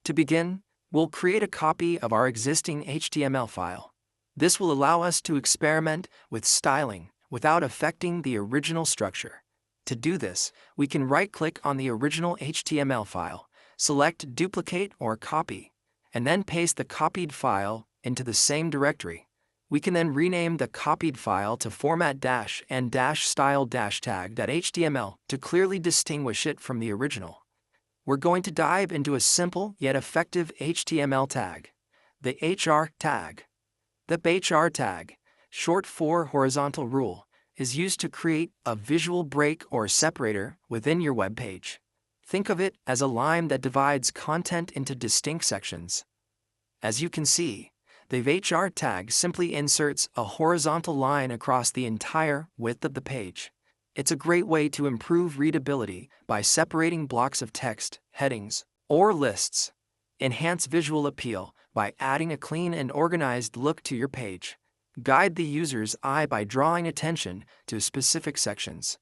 To begin, we'll create a copy of our existing HTML file. This will allow us to experiment with styling without affecting the original structure. To do this, we can right-click on the original HTML file, select Duplicate or Copy, and then paste the copied file into the same directory. We can then rename the copied file to format-and-style-tag.html to clearly distinguish it from the original. We're going to dive into a simple yet effective HTML tag, the HR tag. The HR tag, short for horizontal rule, is used to create a visual break or separator within your web page. Think of it as a line that divides content into distinct sections. As you can see, the HR tag simply inserts a horizontal line across the entire width of the page. It's a great way to improve readability by separating blocks of text, headings, or lists. Enhance visual appeal by adding a clean and organized look to your page. Guide the user's eye by drawing attention to specific sections.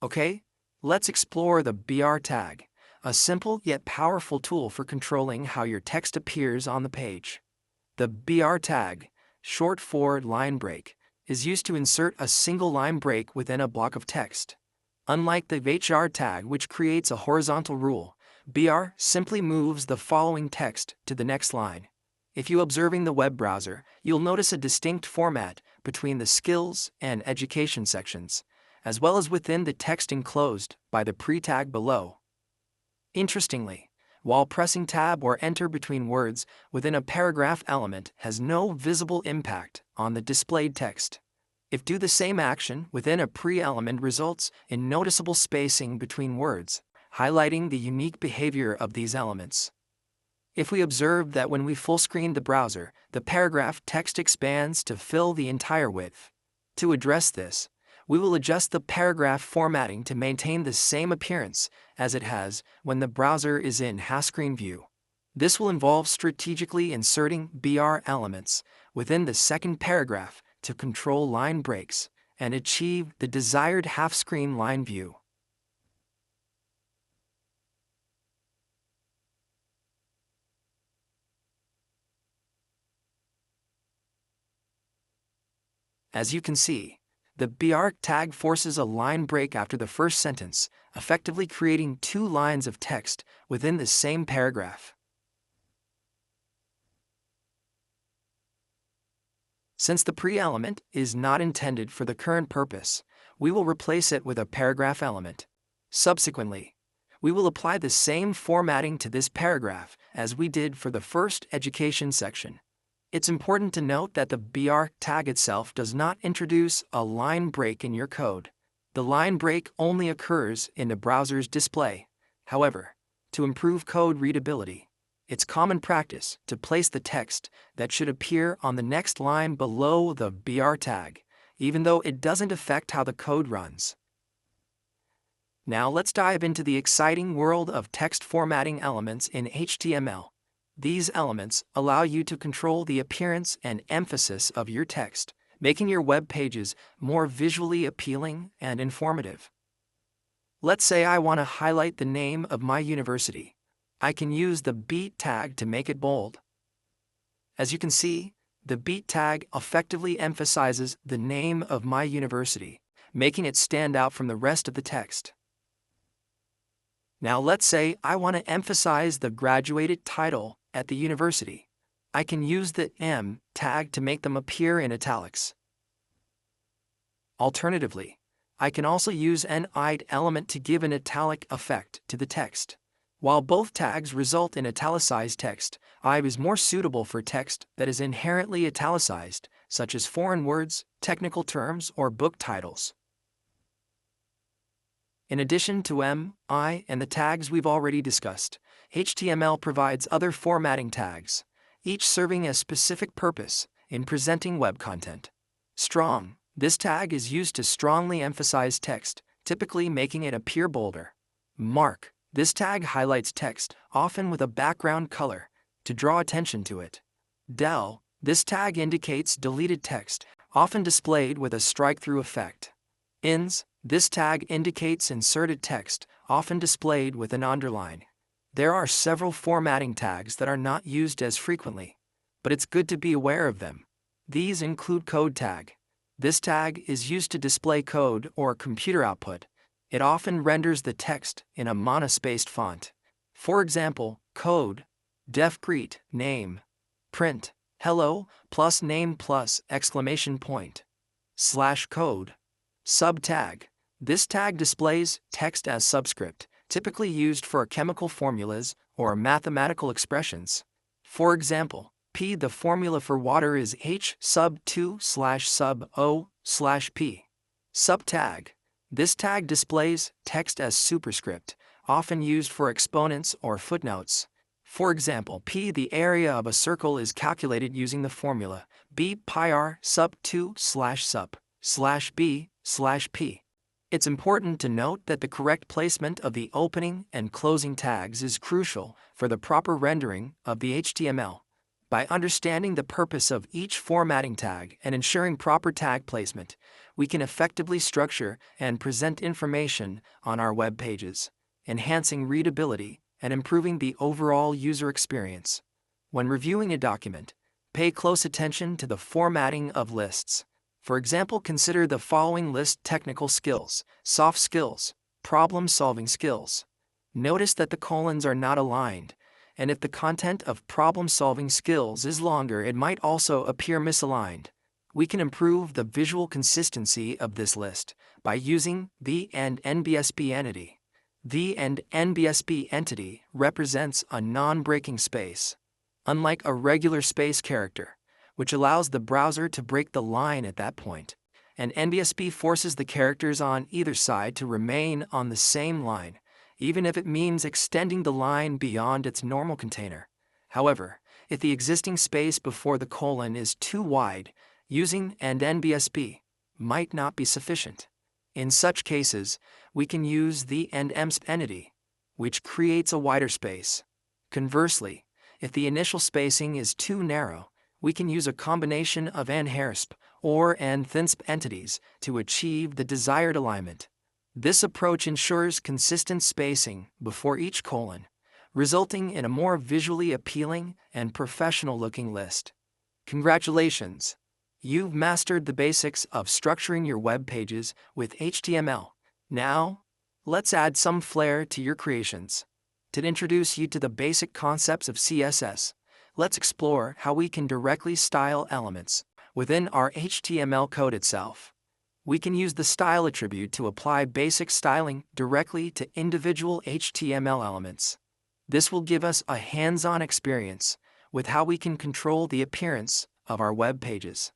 Okay, let's explore the BR tag, a simple yet powerful tool for controlling how your text appears on the page. The BR tag, short for line break, is used to insert a single line break within a block of text. Unlike the HR tag, which creates a horizontal rule, BR simply moves the following text to the next line. If you're observing the web browser, you'll notice a distinct format between the skills and education sections, as well as within the text enclosed by the pre-tag below. Interestingly, while pressing Tab or Enter between words within a paragraph element has no visible impact on the displayed text. If do the same action within a pre-element results in noticeable spacing between words, highlighting the unique behavior of these elements. If we observe that when we full screen the browser, the paragraph text expands to fill the entire width. To address this, we will adjust the paragraph formatting to maintain the same appearance as it has when the browser is in half-screen view. This will involve strategically inserting BR elements within the second paragraph to control line breaks and achieve the desired half-screen line view. As you can see, the BR tag forces a line break after the first sentence, effectively creating two lines of text within the same paragraph. Since the pre-element is not intended for the current purpose, we will replace it with a paragraph element. Subsequently, we will apply the same formatting to this paragraph as we did for the first education section. It's important to note that the BR tag itself does not introduce a line break in your code. The line break only occurs in the browser's display. However, to improve code readability, it's common practice to place the text that should appear on the next line below the BR tag, even though it doesn't affect how the code runs. Now let's dive into the exciting world of text formatting elements in HTML. These elements allow you to control the appearance and emphasis of your text, making your web pages more visually appealing and informative. Let's say I want to highlight the name of my university. I can use the beat tag to make it bold. As you can see, the beat tag effectively emphasizes the name of my university, making it stand out from the rest of the text. Now let's say I want to emphasize the graduated title at the university. I can use the M tag to make them appear in italics. Alternatively, I can also use an id element to give an italic effect to the text. While both tags result in italicized text, id is more suitable for text that is inherently italicized, such as foreign words, technical terms, or book titles. In addition to M, I, and the tags we've already discussed, HTML provides other formatting tags, each serving a specific purpose in presenting web content. Strong. This tag is used to strongly emphasize text, typically making it appear bolder. Mark. This tag highlights text, often with a background color, to draw attention to it. Del. This tag indicates deleted text, often displayed with a strike-through effect. Ins. This tag indicates inserted text, often displayed with an underline. There are several formatting tags that are not used as frequently, but it's good to be aware of them. These include code tag. This tag is used to display code or computer output. It often renders the text in a monospaced font. For example, code, def greet, name, print, hello, plus name plus exclamation point, slash code, sub tag. This tag displays text as subscript, typically used for chemical formulas or mathematical expressions. For example, P. The formula for water is H sub 2 slash sub O slash P. Sub tag. This tag displays text as superscript, often used for exponents or footnotes. For example, P. The area of a circle is calculated using the formula B pi r sub 2 slash sub slash B slash P. It's important to note that the correct placement of the opening and closing tags is crucial for the proper rendering of the HTML. By understanding the purpose of each formatting tag and ensuring proper tag placement, we can effectively structure and present information on our web pages, enhancing readability and improving the overall user experience. When reviewing a document, pay close attention to the formatting of lists. For example, consider the following list: technical skills, soft skills, problem-solving skills. Notice that the colons are not aligned, and if the content of problem-solving skills is longer, it might also appear misaligned. We can improve the visual consistency of this list by using the and NBSP entity. The and NBSP entity represents a non-breaking space, unlike a regular space character, which allows the browser to break the line at that point, and NBSP forces the characters on either side to remain on the same line, even if it means extending the line beyond its normal container. However, if the existing space before the colon is too wide, using and NBSP might not be sufficient. In such cases, we can use the and EMSP entity, which creates a wider space. Conversely, if the initial spacing is too narrow, we can use a combination of and HAIRSP or and ThinSP entities to achieve the desired alignment. This approach ensures consistent spacing before each colon, resulting in a more visually appealing and professional-looking list. Congratulations! You've mastered the basics of structuring your web pages with HTML. Now, let's add some flair to your creations. To introduce you to the basic concepts of CSS, let's explore how we can directly style elements within our HTML code itself. We can use the style attribute to apply basic styling directly to individual HTML elements. This will give us a hands-on experience with how we can control the appearance of our web pages.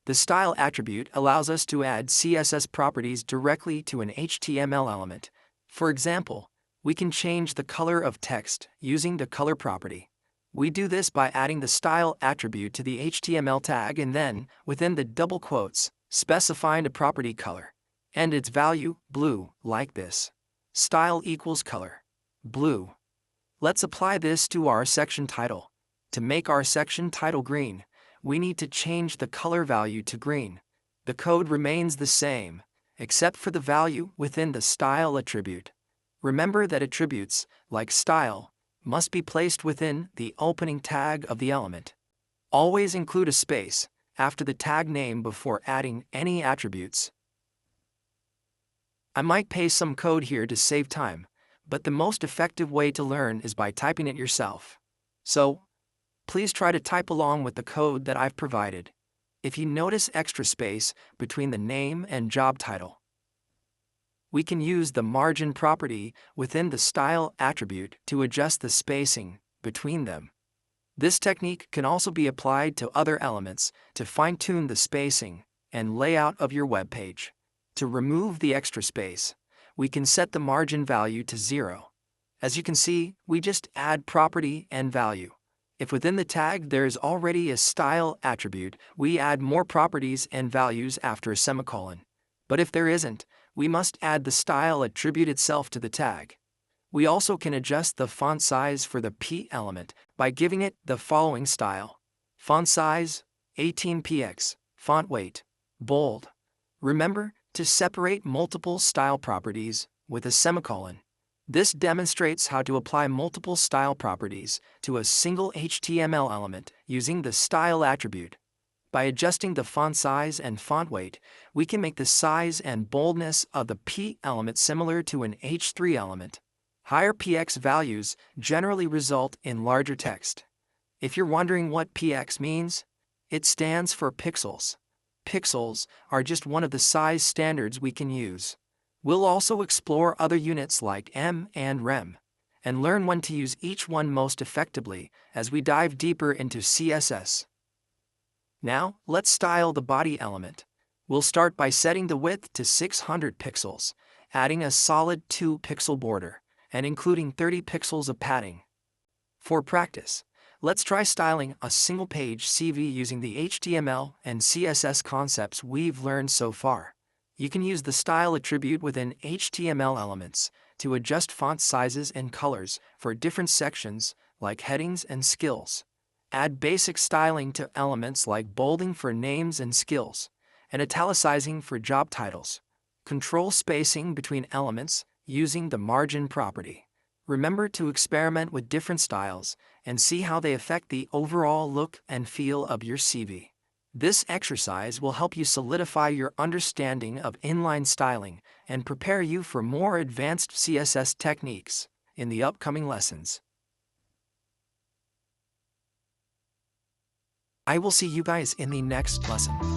The style attribute allows us to add CSS properties directly to an HTML element. For example, we can change the color of text using the color property. We do this by adding the style attribute to the HTML tag and then, within the double quotes, specifying a property color and its value, blue, like this. Style equals color, blue. Let's apply this to our section title. To make our section title green, we need to change the color value to green. The code remains the same, except for the value within the style attribute. Remember that attributes, like style, must be placed within the opening tag of the element. Always include a space after the tag name before adding any attributes. I might paste some code here to save time, but the most effective way to learn is by typing it yourself. So, please try to type along with the code that I've provided. If you notice extra space between the name and job title, we can use the margin property within the style attribute to adjust the spacing between them. This technique can also be applied to other elements to fine-tune the spacing and layout of your web page. To remove the extra space, we can set the margin value to 0. As you can see, we just add property and value. If within the tag there is already a style attribute, we add more properties and values after a semicolon. But if there isn't, we must add the style attribute itself to the tag. We also can adjust the font size for the P element by giving it the following style: font size 18px, font weight bold. Remember to separate multiple style properties with a semicolon. This demonstrates how to apply multiple style properties to a single HTML element using the style attribute. By adjusting the font size and font weight, we can make the size and boldness of the P element similar to an H3 element. Higher PX values generally result in larger text. If you're wondering what PX means, it stands for pixels. Pixels are just one of the size standards we can use. We'll also explore other units like M and rem, and learn when to use each one most effectively as we dive deeper into CSS. Now, let's style the body element. We'll start by setting the width to 600 pixels, adding a solid 2-pixel border, and including 30 pixels of padding. For practice, let's try styling a single-page CV using the HTML and CSS concepts we've learned so far. You can use the style attribute within HTML elements to adjust font sizes and colors for different sections like headings and skills. Add basic styling to elements like bolding for names and skills, and italicizing for job titles. Control spacing between elements using the margin property. Remember to experiment with different styles and see how they affect the overall look and feel of your CV. This exercise will help you solidify your understanding of inline styling and prepare you for more advanced CSS techniques in the upcoming lessons. I will see you guys in the next lesson.